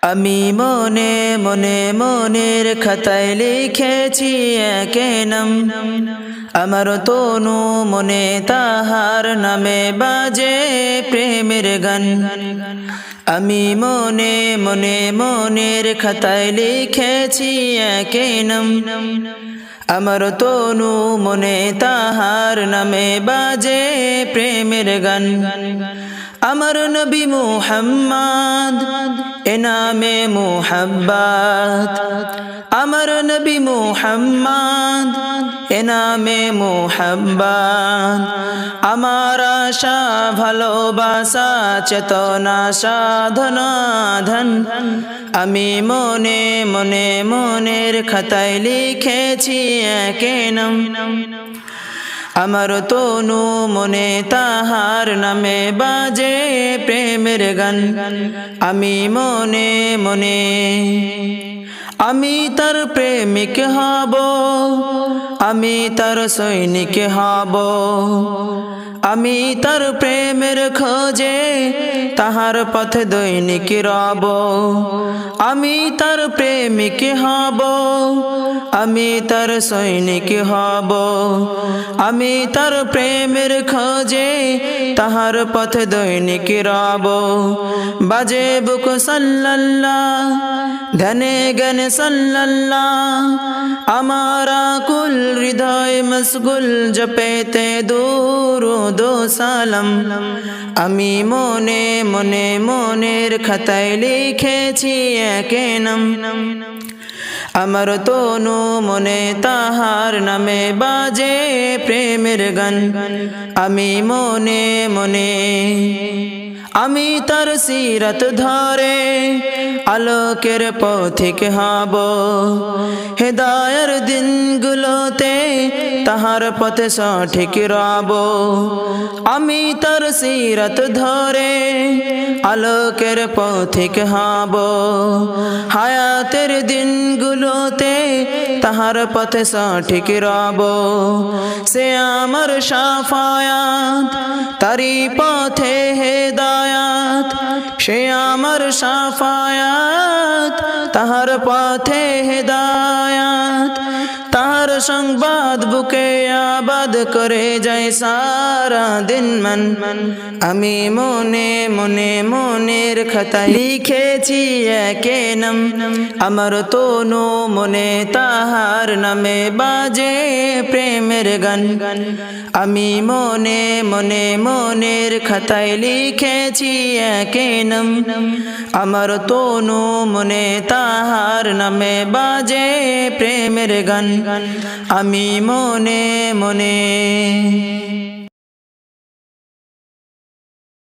আমি মনে মনে মনের খাতায় লিখেছি একে নাম, আমার তনু মনে তাহার নামে বাজে প্রেমের গান। আমি মনে মনে মনের খাতায় লিখেছি একে নাম, আমার তনু মনে তাহার নামে বাজে প্রেমের গান। আমার নবী মুহাম্মদ এ নামে মুহাব্বত, আমার নবী মুহাম্মদ এ নামে মুহাব্বত। আমার আশা ভালোবাসা চেতনা সাধনা ধন, আমি মনে মনে মনের খাতায় লিখেছি একে নাম, আমার তনু মনে তাহার নামে বাজে প্রেমের গান। আমি মনে মনে আমি তার প্রেমিক হব, আমি তার সৈনিক হব, আমি তার প্রেমের খোঁজে তাহার পথে দৈনিক রব। আমি তার প্রেমিক হব, আমি তার সৈনিক হব, আমি তার প্রেমের খোঁজে তাহার পথে দৈনিক রব। বাজে বুক সাল্লাল্লাহ ধ্যানে জ্ঞানে সাল্লাল্লাহ, আমারা কুল হৃদয় মশগুল জপেতে দুরুদ সালাম। আমি মনে মনে মনের খাতায় লিখেছি একে নাম, আমার তনু মনে তাহার নামে বাজে প্রেমের গান। আমি মনে মনে আমি তার সিরাত ধরে আলোকের পথিক হব, হেদায়ের দিনগুলোতে তাহার পথে সঠিক রব। আমি তার সিরাত ধরে আলোকের পথিক হব, হায়াতের দিনগুলোতে তাহার পথে সঠিক রব। সে আমার শাফায়াত তারি পথে হেদায়াত, সে আমার শাফায়াত তাহার পথে হেদায়াত। তাহার সংবাদ বুকে আবাদ করে যায় সারা দিন মন। আমি মনে মনে মনের খাতায় লিখেছি একে নাম, আমার তনু মনে তাহার নামে বাজে প্রেমের গান। আমি মনে মনে মনের খাতায় লিখেছি একে নাম, আমার তনু মনে তাহার নামে বাজে প্রেমের গান। আমি মনে মনে